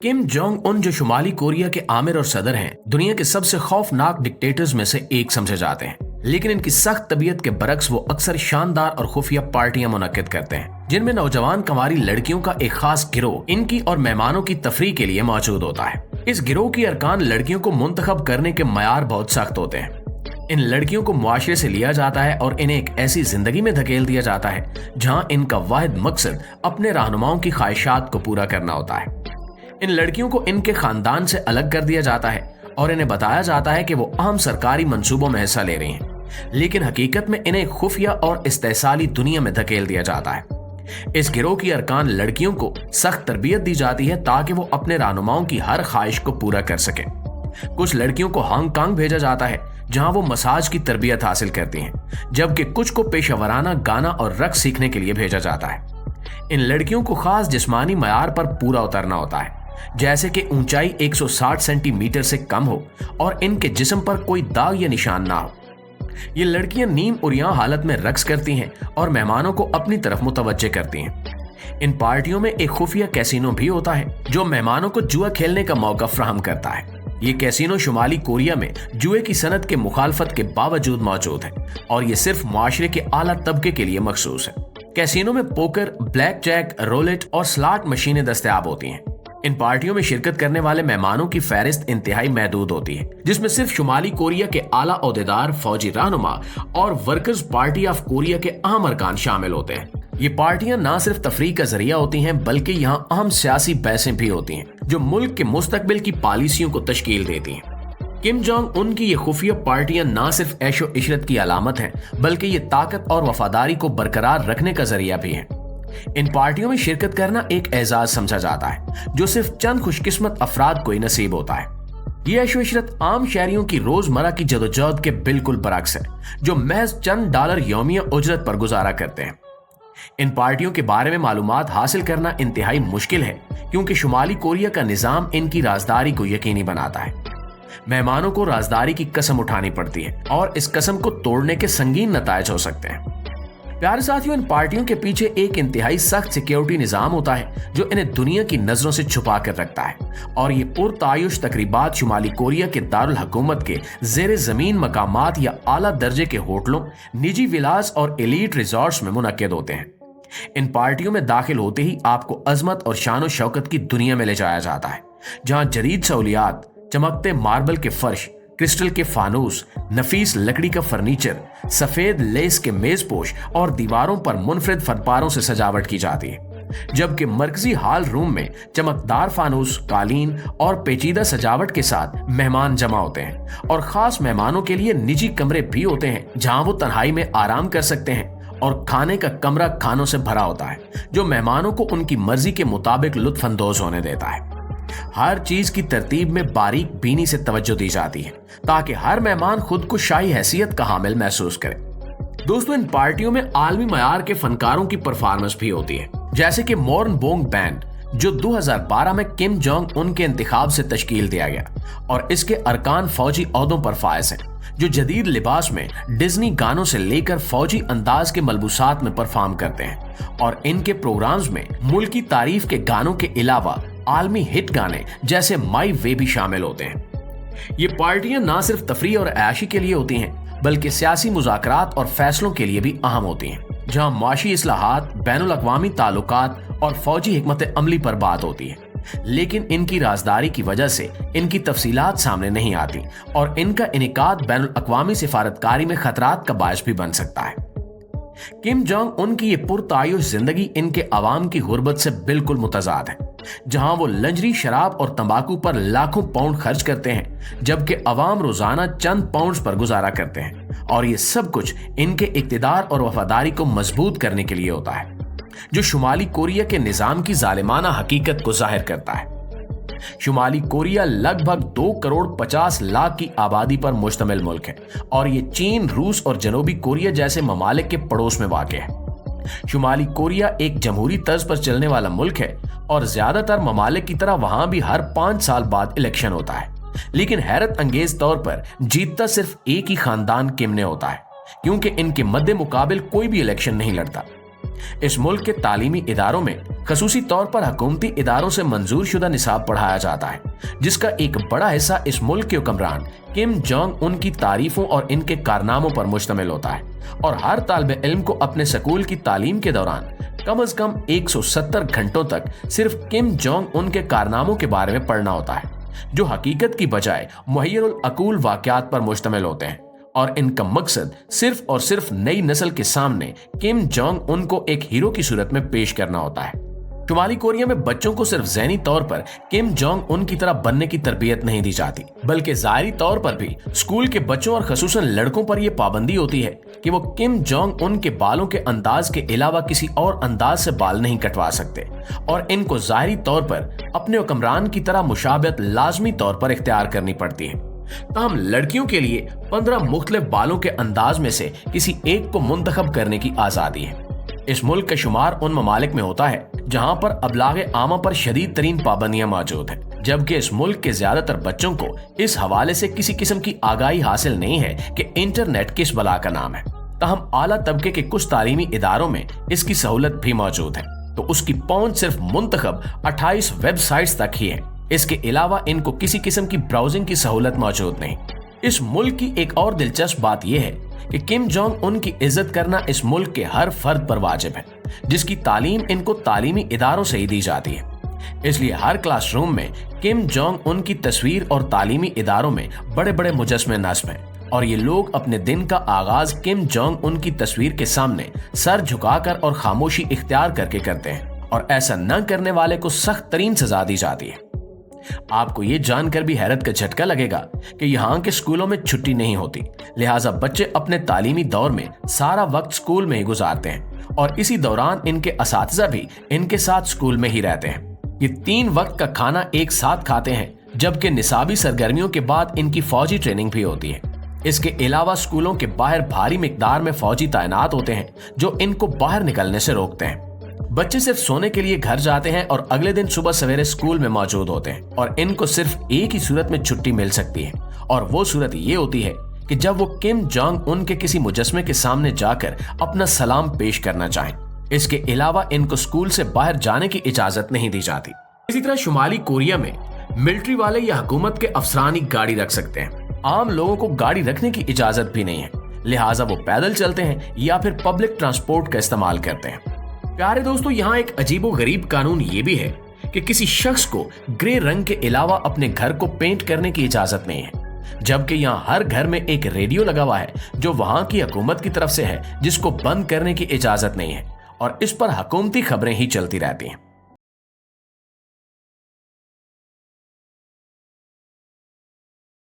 Kim Jong Un जो शुमाली Korea के आमिर और सदर हैं, दुनिया के सबसे खौफनाक डिक्टेटर्स में से एक समझे जाते हैं। लेकिन इनकी सख्त तबीयत के बरक्स वो अक्सर शानदार और खुफिया पार्टियां मुनक्किद करते हैं, जिनमें नौजवान कंवारी लड़कियों का एक खास गिरोह इनकी और मेहमानों की तफरीह के लिए मौजूद होता है। इस गिरोह की अरकान लड़कियों को मुंतखब करने के मयार बहुत सख्त होते हैं। इन लड़कियों को मुआशरे से लिया जाता है और इन्हें एक ऐसी जिंदगी में धकेल दिया जाता है जहां इनका वाहिद मकसद अपने रहनुमाओं की ख्वाहिशात को पूरा करना होता है। इन लड़कियों को इनके खानदान से अलग कर दिया जाता है और इन्हें बताया जाता है कि वो अहम सरकारी मंसूबों में हिस्सा ले रही हैं, लेकिन हकीकत में इन्हें खुफिया और इस्तेसाली दुनिया में धकेल दिया जाता है। इस गिरोह की अरकान लड़कियों को सख्त तरबियत दी जाती है ताकि वो अपने रहनुमाओं की हर ख्वाहिश को पूरा कर सके। कुछ लड़कियों को हांगकांग भेजा जाता है जहां वो मसाज की तरबियत हासिल करती हैं, जबकि कुछ को पेशेवराना गाना और रक्स सीखने के लिए भेजा जाता है। इन लड़कियों को खास जिस्मानी मयार पर पूरा उतरना होता है, जैसे कि ऊंचाई 160 सेंटीमीटर से कम हो और इनके जिस्म पर कोई दाग या निशान ना हो। ये लड़कियां नीम उरियां हालत में रक्स करती हैं और मेहमानों को अपनी तरफ मुतवज्जे करती हैं। इन पार्टियों में एक खुफिया कैसीनो भी होता है जो मेहमानों को जुआ खेलने का मौका फराहम करता है। ये कैसीनो शुमाली कोरिया में जुए की सनत के मुखालफत के बावजूद मौजूद है और ये सिर्फ मुआशरे के आला तबके के लिए मखसूस है। कैसीनो में पोकर, ब्लैक जैक, रोलेट और स्लॉट मशीनें दस्तयाब होती हैं। इन पार्टियों में शिरकत करने वाले मेहमानों की फहरिस्त इंतहाई महदूद होती है, जिसमें सिर्फ शुमाली कोरिया के आला ओहदेदार, फौजी रहनुमा और वर्कर्स पार्टी ऑफ कोरिया के अहम अरकान शामिल होते हैं। ये पार्टियां ना सिर्फ तफरीह का जरिया होती हैं, बल्कि यहाँ अहम सियासी बहसें भी होती हैं जो मुल्क के मुस्तकबिल की पॉलिसियों को तश्कील देती हैं। किम जोंग उन की ये खुफिया पार्टियां ना सिर्फ ऐशो इशरत की अलामत हैं, बल्कि ये ताकत और वफादारी को बरकरार रखने का जरिया भी है। इन पार्टियों में शिरकत करना एक एजाज समझा जाता है जो सिर्फ चंद खुशकिस्मत अफराद को ही नसीब होता है। ये ऐशो इशरत आम शहरियों की रोजमर्रा की जदोजहद के बिल्कुल बरक्स है, जो महज चंद डॉलर यौमिया उजरत पर गुजारा करते हैं। इन पार्टियों के बारे में मालूमात हासिल करना इंतहाई मुश्किल है, क्योंकि शुमाली कोरिया का निजाम इनकी राजदारी को यकीनी बनाता है। मेहमानों को राजदारी की कसम उठानी पड़ती है और इस कसम को तोड़ने के संगीन नतायज हो सकते हैं। प्यारे साथियों, इन पार्टियों के पीछे एक इंतहाई सख्त सिक्योरिटी निजाम होता है जो इन्हें दुनिया की नजरों से छुपा कर रखता है, और ये पुरतायुश तकरीबात शुमाली कोरिया के दारुल हुकूमत के जेर जमीन मकामात या आला दर्जे के होटलों, निजी विलास और एलीट रिजॉर्ट्स में मुनक्किद होते हैं। इन पार्टियों में दाखिल होते ही आपको अजमत और शान शौकत की दुनिया में ले जाया जाता है, जहां जदीद सहूलियात, चमकते मार्बल के फर्श, क्रिस्टल के फानूस, नफीस लकड़ी का फर्नीचर, सफेद लेस के मेजपोश और दीवारों पर मुनफरिद फनपारों से सजावट की जाती है, जबकि मरकजी हॉल रूम में चमकदार फानूस, कालीन और पेचीदा सजावट के साथ मेहमान जमा होते हैं, और खास मेहमानों के लिए निजी कमरे भी होते हैं जहां वो तन्हाई में आराम कर सकते हैं, और खाने का कमरा खानों से भरा होता है जो मेहमानों को उनकी मर्जी के मुताबिक लुत्फ अंदोज होने देता है। हर चीज की तरतीब में बारीक बीनी से तवज्जो दी जाती है ताकि हर मेहमान खुद को शाही हैसियत का हामिल महसूस करे। दोस्तों, इन पार्टियों में आलमी मयार के फनकारों की परफॉर्मेंस भी होती है, जैसे कि मोरनबोंग बैंड, जो 2012 में किम जोंग उन के इंतखाब से तश्कील दिया गया, और इसके अरकान फौजी ओहदों पर फायज हैं, जो जदीद लिबास में डिज्नी गानों से लेकर फौजी अंदाज के मलबूसात में परफॉर्म करते हैं, और इनके प्रोग्राम्स में मुल्की तारीफ के गानों के अलावा आलमी हिट गाने जैसे माई वे भी शामिल होते हैं। ये पार्टियां ना सिर्फ तफरीह और ऐशी के लिए होती हैं, बल्कि सियासी मुज़ाकरात और फैसलों के लिए भी अहम होती हैं, जहां माशी इस्लाहात, बैनुल अक़वामी ताल्लुकात और फौजी हिकमत अमली पर बात होती है। लेकिन इनकी राजदारी की वजह से इनकी तफसीलात सामने नहीं आती, और इनका इनेकाद बैनुल अक़वामी सिफारतकारी में खतरात का बायस भी बन सकता है। किम जोंग उन की ये पुरतायुश जिंदगी इनके अवाम की गुर्बत से बिल्कुल मुतजाद है, जहां वो लंजरी, शराब और तंबाकू पर लाखों पाउंड खर्च करते हैं, जबकि अवाम रोजाना चंद पाउंड्स पर गुजारा करते हैं, और ये सब कुछ इनके इक्तिदार और वफादारी को मजबूत करने के लिए होता है, जो शुमाली कोरिया के निजाम की जालिमाना हकीकत को जाहिर करता है। शुमाली कोरिया लगभग 2 करोड़ 50 लाख की आबादी पर मुश्तमिल मुल्क है, और ये चीन, रूस और जनूबी कोरिया जैसे ममालिक के पड़ोस में वाक़ है। शुमाली कोरिया एक जमहूरी तर्ज पर चलने वाला मुल्क है, और ज्यादातर ममालिक की तरह वहां भी हर 5 साल बाद इलेक्शन होता है, लेकिन हैरत अंगेज तौर पर जीतता सिर्फ एक ही खानदान किम ने होता है, क्योंकि इनके मद्दे मुकाबिल कोई भी इलेक्शन नहीं लड़ता। इस मुल्क के तालीमी इदारों में खसूसी तौर पर हुकूमती इदारों से मंजूर शुदा निसाब पढ़ाया जाता है, जिसका एक बड़ा हिस्सा इस मुल्क के हुक्मरान किम जोंग उन की तारीफों और इनके कारनामों पर मुश्तमिल होता है। और हर तालिब इल्म को अपने स्कूल की तालीम के दौरान कम से कम 170 घंटों तक सिर्फ किम जोंग उन के कारनामों के बारे में पढ़ना होता है, जो हकीकत की बजाय मुहय्यरुल अकूल वाक़यात पर मुश्तमिल होते हैं। और इनका मकसद सिर्फ और सिर्फ नई नस्ल के सामने किम जोंग उन को एक हीरो की सूरत में पेश करना होता है। शुमाली कोरिया में बच्चों को सिर्फ ज़हनी तौर पर किम जोंग उन की तरह बनने की तरबियत नहीं दी जाती, बल्कि ज़ाहिरी तौर पर भी स्कूल के बच्चों और खसूसन लड़कों पर यह पाबंदी होती है कि वो किम जोंग उन के बालों के अंदाज के अलावा किसी और अंदाज से बाल नहीं कटवा सकते, और इनको ज़ाहिरी तौर पर अपने हुक्मरान की तरह मुशाबहत लाजमी तौर पर इख्तियार करनी पड़ती है। ताहम लड़कियों के लिए 15 मुख्तलिफ बालों के अंदाज में से किसी एक को मुंतखब करने की आज़ादी है। इस मुल्क का शुमार उन ममालिक में होता है जहाँ पर अबलागे आमा पर शदीद तरीन पाबंदियां मौजूद हैं, जबकि इस मुल्क के ज्यादातर बच्चों को इस हवाले से किसी किस्म की आगाही हासिल नहीं है कि इंटरनेट किस बला का नाम है। ताहम आला तबके के कुछ तालीमी इदारों में इसकी सहूलत भी मौजूद है, तो उसकी पहुंच सिर्फ मुंतखब 28 वेबसाइट्स तक ही है। इसके अलावा इनको किसी किस्म की ब्राउजिंग की सहूलत मौजूद नहीं। इस मुल्क की एक और दिलचस्प बात यह है कि किम जोंग उन की इज्जत करना इस मुल्क के हर फर्द पर वाजिब है, जिसकी तालीम इनको तालीमी इदारों से ही दी जाती है। इसलिए हर क्लासरूम में किम जोंग उन की तस्वीर और तालीमी इदारों में बड़े बड़े मुजस्मे नस्ब हैं, और ये लोग अपने दिन का आगाज किम जोंग उन की तस्वीर के सामने सर झुकाकर और खामोशी इख्तियार करके करते हैं, और ऐसा न करने वाले को सख्त तरीन सजा दी जाती है। आपको ये जानकर भी हैरत का झटका लगेगा कि यहाँ के स्कूलों में छुट्टी नहीं होती, लिहाजा बच्चे अपने तालीमी दौर में सारा वक्त स्कूल में ही गुजारते हैं, और इसी दौरान इनके असातिज़ा भी इनके साथ स्कूल में ही रहते हैं। ये 3 वक्त का खाना एक साथ खाते हैं, जबकि निसाबी सरगर्मियों के बाद इनकी फौजी ट्रेनिंग भी होती है। इसके अलावा स्कूलों के बाहर भारी मिकदार में फौजी तैनात होते हैं, जो इनको बाहर निकलने से रोकते हैं। बच्चे सिर्फ सोने के लिए घर जाते हैं और अगले दिन सुबह सवेरे स्कूल में मौजूद होते हैं, और इनको सिर्फ एक ही सूरत में छुट्टी मिल सकती है, और वो सूरत ये होती है कि जब वो किम जोंग उन के किसी मुजस्मे के सामने जाकर अपना सलाम पेश करना चाहें। इसके अलावा इनको स्कूल से बाहर जाने की इजाजत नहीं दी जाती। इसी तरह शुमाली कोरिया में मिलिट्री वाले या हुकूमत के अफसरान ही गाड़ी रख सकते हैं, आम लोगों को गाड़ी रखने की इजाजत भी नहीं है, लिहाजा वो पैदल चलते हैं या फिर पब्लिक ट्रांसपोर्ट का इस्तेमाल करते हैं। प्यारे दोस्तों, यहाँ एक अजीबो गरीब कानून ये भी है कि किसी शख्स को ग्रे रंग के अलावा अपने घर को पेंट करने की इजाजत नहीं है, जबकि यहाँ हर घर में एक रेडियो लगा हुआ है जो वहाँ की हुकूमत की तरफ से है, जिसको बंद करने की इजाजत नहीं है, और इस पर हुकूमती खबरें ही चलती रहती हैं।